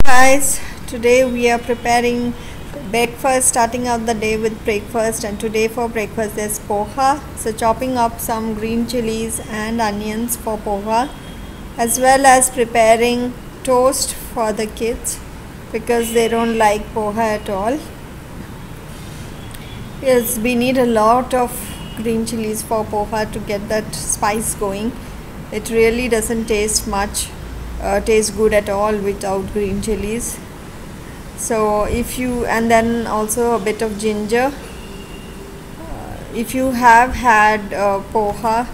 Guys, today we are preparing breakfast, starting out the day with breakfast, and today for breakfast there's poha. So chopping up some green chilies and onions for poha, as well as preparing toast for the kids because they don't like poha at all. Yes, we need a lot of green chilies for poha to get that spice going. It really doesn't taste much, taste good at all without green chilies. So if you, and then also a bit of ginger. If you have had poha,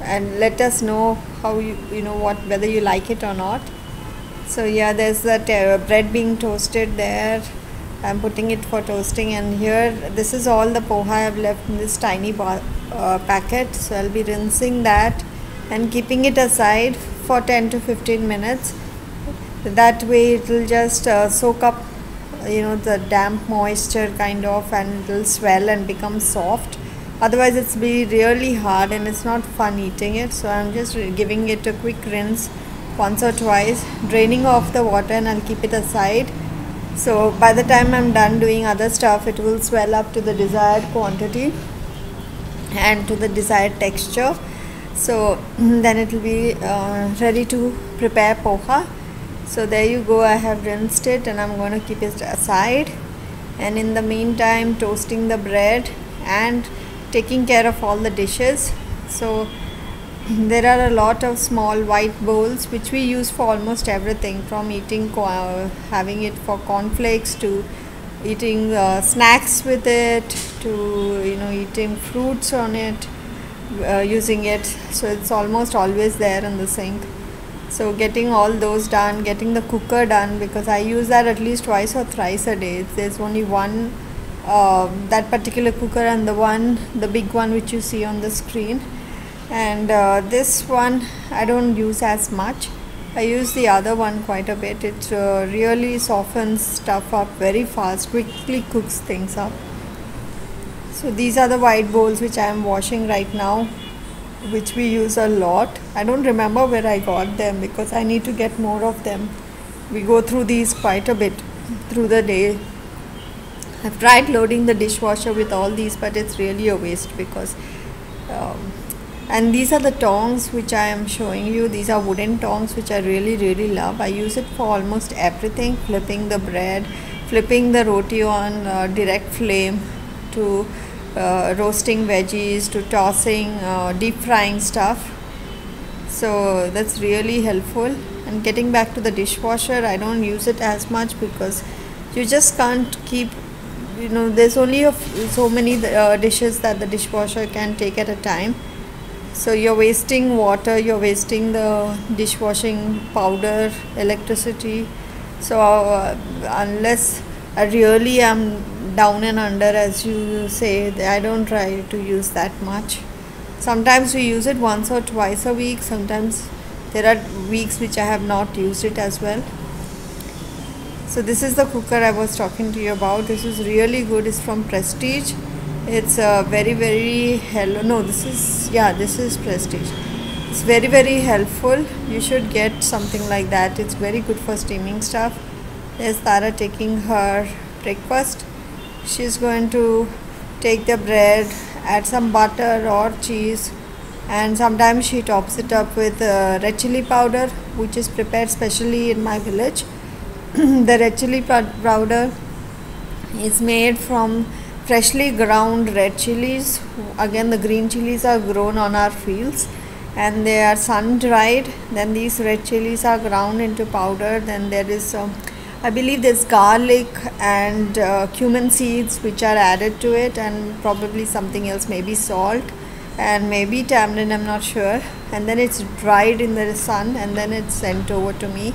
and let us know how you know what, whether you like it or not. So yeah, there's that bread being toasted there. I'm putting it for toasting, and here this is all the poha I have left in this tiny packet. So I'll be rinsing that and keeping it aside for 10 to 15 minutes. That way it will just soak up the damp moisture kind of, and it will swell and become soft. Otherwise it's be really hard and it's not fun eating it. So I'm just giving it a quick rinse once or twice, draining off the water, and I'll keep it aside. So by the time I'm done doing other stuff, it will swell up to the desired quantity and to the desired texture. So then it will be ready to prepare poha. So there you go, I have rinsed it and I'm going to keep it aside. And in the meantime, toasting the bread and taking care of all the dishes. So there are a lot of small white bowls which we use for almost everything, from eating having it for cornflakes, to eating snacks with it, to eating fruits on it, using it. So it's almost always there in the sink. So getting all those done, getting the cooker done, because I use that at least twice or thrice a day. There's only one, that particular cooker, and the big one which you see on the screen. And this one I don't use as much. I use the other one quite a bit. It really softens stuff up very fast, quickly cooks things up. So these are the white bowls which I am washing right now, which we use a lot. I don't remember where I got them because I need to get more of them. We go through these quite a bit through the day. I've tried loading the dishwasher with all these, but it's really a waste because and these are the tongs which I am showing you. These are wooden tongs which I really love. I use it for almost everything: flipping the bread, flipping the roti on direct flame, to roasting veggies, to tossing, deep frying stuff. So that's really helpful. And getting back to the dishwasher, I don't use it as much because you just can't keep, there's only so many dishes that the dishwasher can take at a time. So you're wasting water, you're wasting the dishwashing powder, electricity. So unless I really am down and under, as you say, I don't try to use that much. Sometimes we use it once or twice a week. Sometimes there are weeks which I have not used it as well. So this is the cooker I was talking to you about. This is really good. It's from Prestige. It's this is Prestige. It's very helpful. You should get something like that. It's very good for steaming stuff. There's Tara taking her breakfast. She's going to take the bread, add some butter or cheese, and sometimes she tops it up with red chili powder, which is prepared specially in my village. The red chili powder is made from freshly ground red chilies. Again, the green chilies are grown on our fields and they are sun dried. Then these red chilies are ground into powder. Then there is I believe there's garlic and cumin seeds which are added to it, and probably something else, maybe salt and maybe tamarind, I'm not sure. And then it's dried in the sun and then it's sent over to me.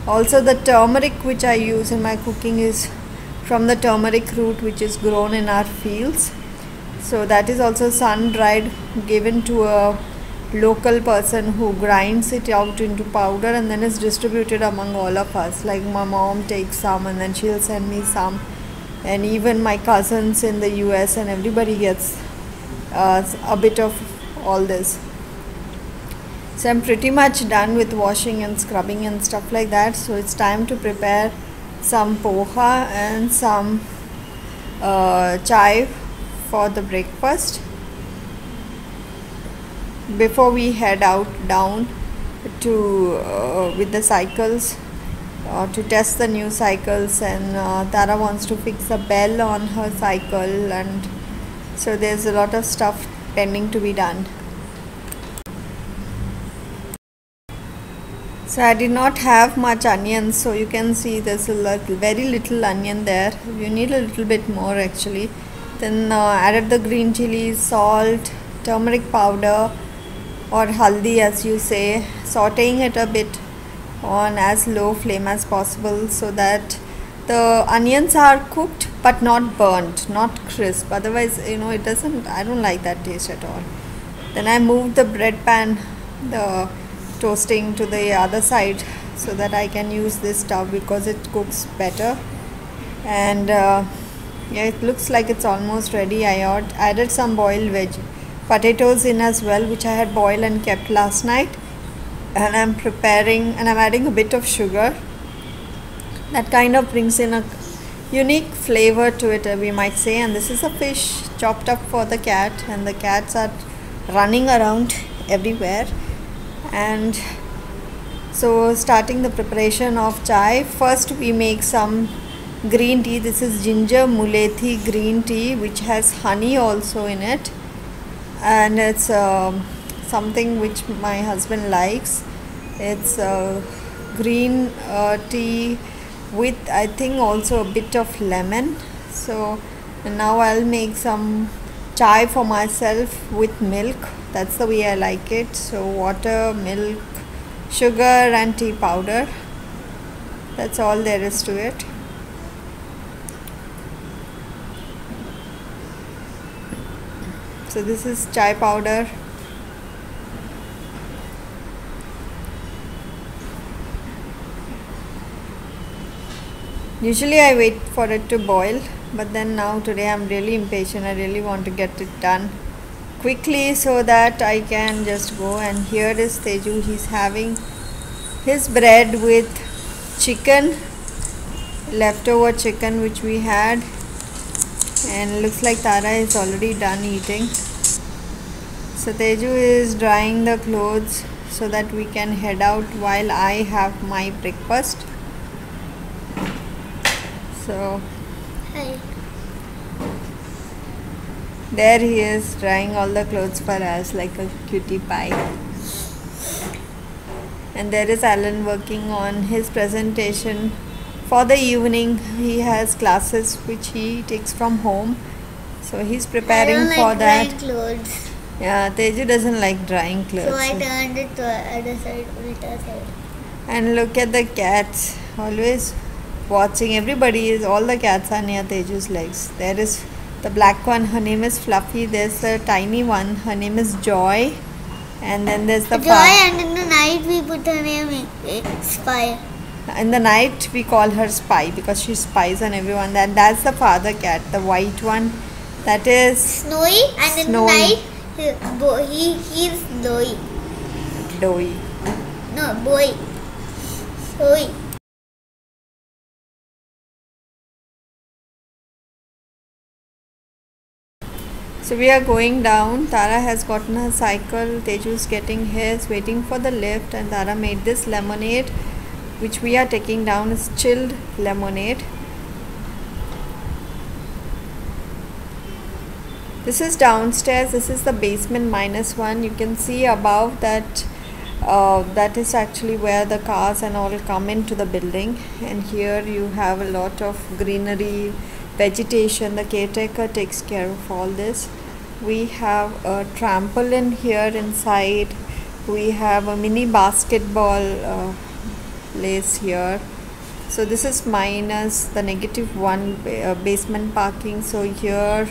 Also the turmeric which I use in my cooking is from the turmeric root which is grown in our fields. So that is also sun dried, given to a local person who grinds it out into powder, and then is distributed among all of us. Like my mom takes some and then she'll send me some, and even my cousins in the US, and everybody gets a bit of all this. So I'm pretty much done with washing and scrubbing and stuff like that. So it's time to prepare some poha and some chai for the breakfast before we head out down to with the cycles to test the new cycles. And Tara wants to fix a bell on her cycle, and so there's a lot of stuff pending to be done. So I did not have much onions, so you can see there's a very little onion there. You need a little bit more actually. Then added the green chilies, salt, turmeric powder or haldi as you say, sauteing it a bit on as low flame as possible so that the onions are cooked but not burnt, not crisp. Otherwise, it doesn't, I don't like that taste at all. Then I moved the bread pan, the toasting to the other side so that I can use this stove because it cooks better. And yeah, it looks like it's almost ready. I added some boiled potatoes in as well, which I had boiled and kept last night. And I'm adding a bit of sugar. That kind of brings in a unique flavor to it, we might say. And this is a fish chopped up for the cat, and the cats are running around everywhere. And so starting the preparation of chai, first we make some green tea. This is ginger mulethi green tea, which has honey also in it, and it's something which my husband likes. It's green tea with, I think, also a bit of lemon. So now I'll make some chai for myself with milk. That's the way I like it. So water, milk, sugar and tea powder. That's all there is to it. So this is chai powder. Usually I wait for it to boil, but then now today I'm really impatient. I really want to get it done quickly so that I can just go. And here is Teju. He's having his bread with chicken, leftover chicken which we had, and looks like Tara is already done eating. So Teju is drying the clothes so that we can head out while I have my breakfast. So hi. There he is drying all the clothes for us like a cutie pie. And there is Alan working on his presentation for the evening. He has classes which he takes from home, so he's preparing for that. Drying clothes. Yeah, Teju doesn't like drying clothes. So I turned it to the other side, ulta side. And look at the cats, always watching. All the cats are near Teju's legs. There is the black one, her name is Fluffy. There's a tiny one, her name is Joy. And then there's the Joy, and in the night we put her name Spy. In the night we call her Spy because she spies on everyone. That's the father cat, the white one. That is Snowy, and Snowy. in the night he's Doy. Doy. No, boy. Doy. So we are going down. Tara has gotten her cycle, Teju's getting his, waiting for the lift, and Tara made this lemonade which we are taking down. Is chilled lemonade. This is downstairs. This is the basement -1. You can see above that that is actually where the cars and all come into the building, and here you have a lot of greenery, vegetation. The caretaker takes care of all this. We have a trampoline here inside. We have a mini basketball place here. So this is minus the -1 basement parking. So here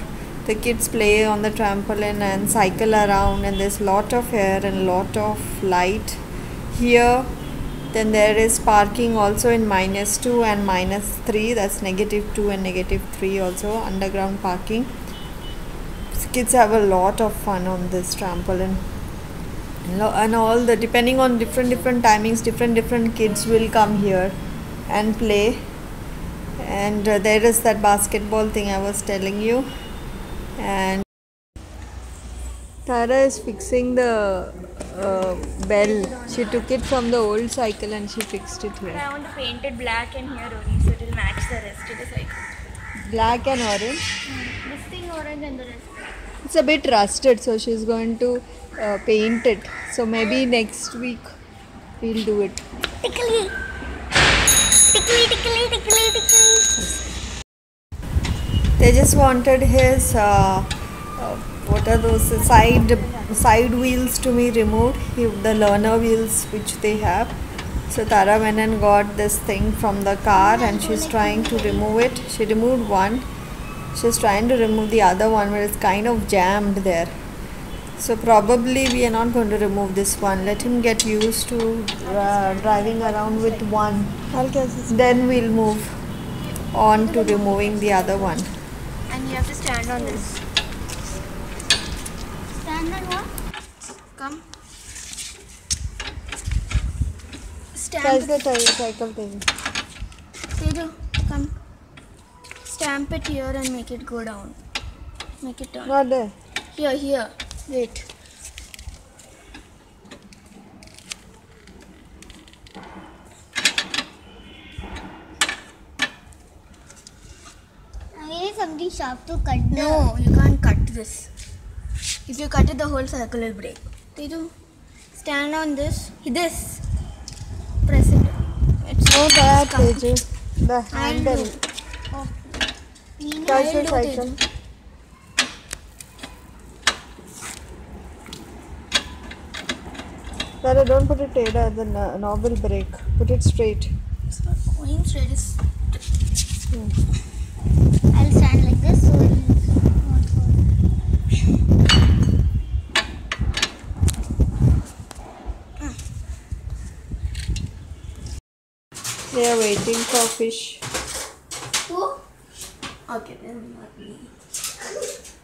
the kids play on the trampoline and cycle around, and there's lot of air and lot of light here. Then there is parking also in -2 and -3. That's -2 and -3 also, underground parking. Kids have a lot of fun on this trampoline. And all the, depending on different timings, different kids will come here and play. And there is that basketball thing I was telling you. And Tara is fixing the bell. She took it from the old cycle and she fixed it here. I want to paint it black and here only so it will match the rest of the cycle. Black and orange. This thing orange and the rest. It's a bit rusted, so she's going to paint it. So maybe next week we'll do it. Tickly. Tickly, tickly, tickly, tickly. They just wanted his what are those side wheels to be removed, the learner wheels which they have. So Tara went and got this thing from the car and she's trying to remove it. She removed one. She's trying to remove the other one, but it's kind of jammed there. So probably we are not going to remove this one. Let him get used to driving around with one. Then we'll move on to removing the other one. And you have to stand on this. Stand on what? Come. That's Stamp the it. cycle thing. Teju, come. Stamp it here and make it go down. Make it turn. Not there. Here. Wait. I need something sharp to cut. No, you can't cut this. If you cut it, the whole circle will break. Teju, stand on this. This. Press it. It's No, that come. Teju. The handle. Oh. Touch the I'll do cycle. Teju. Tara, don't put it Teda, the knob will break. Put it straight. It's not going straight. It's I'll stand like this so it won't fall. They are waiting for fish. Who? okay. Then not me.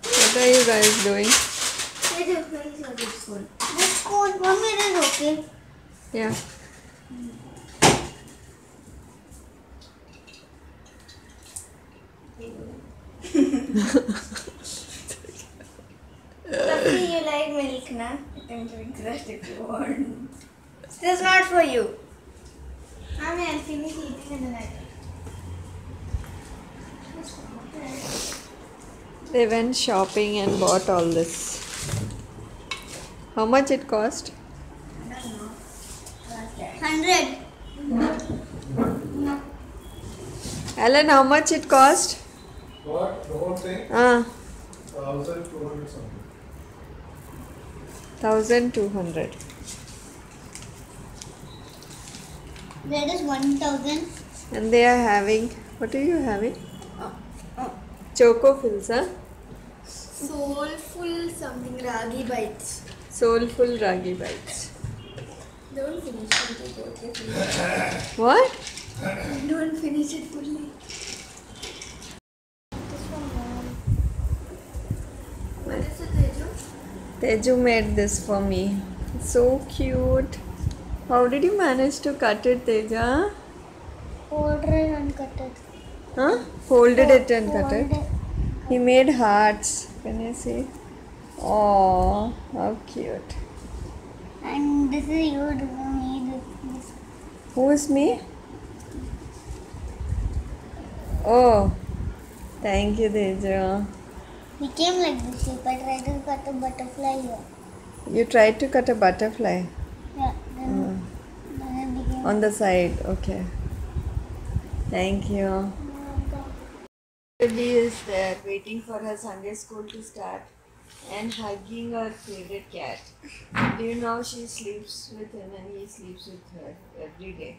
What are you guys doing? Teju, where is your big spoon? This cone. Mommy, it is okay. Yeah. Lucky you like milk, na? You can drink that if you want. This is not for you. Mommy, I'll finish eating in the night. They went shopping and bought all this. How much it cost? I don't know. 100. Alan, how much it cost? What? The whole thing? 1,200 something. 1,200. That is 1,000. And they are having, what are you having? Choco fills, huh? Soulful something ragi bites. Soulful ragi bites. Don't finish it. Okay, finish. What? Don't finish it fully. What is it, Teju? Teju made this for me. So cute. How did you manage to cut it, Teja? Fold it and cut it. Huh? Folded it and cut Fold it. He made hearts. Can you see? Oh, how cute. And this is you doing me this. Who is me? Oh, thank you, Teja. Became like this shape. I tried to cut a butterfly here. You tried to cut a butterfly Yeah. Then it became. on the side. Okay. Thank you. Flylady is there waiting for her Sunday school to start and hugging her favorite cat. Do you know she sleeps with him and he sleeps with her every day.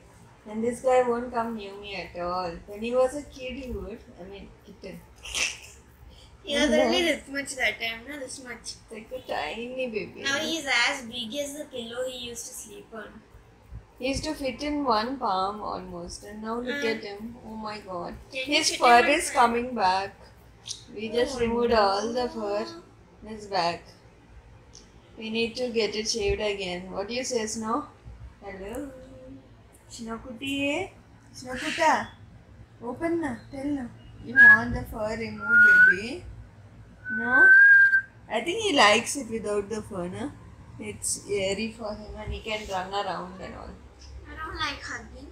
And this guy won't come near me at all. When he was a kid, he would. I mean, kitten. He was only this much that time, no? This much. Like a tiny baby. Now he is as big as the pillow he used to sleep on. He used to fit in one palm almost, and now look at him. Oh my god. Can you His fit fur in my is coming back. We just removed all the fur in his back. We need to get it shaved again. What do you say, Snow? Hello? Shinokuti? Shinokuta? Open na. Tell na. You want the fur removed, baby? No? I think he likes it without the fur, no? It's airy for him and he can run around and all. I don't like hugging.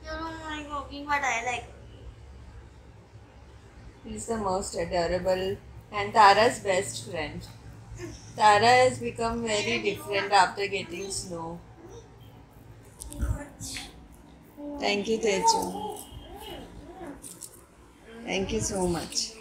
You don't like hugging, but I like. He's the most adorable and Tara's best friend. Tara has become very different after getting Snow. Thank you, Teju. Thank you so much.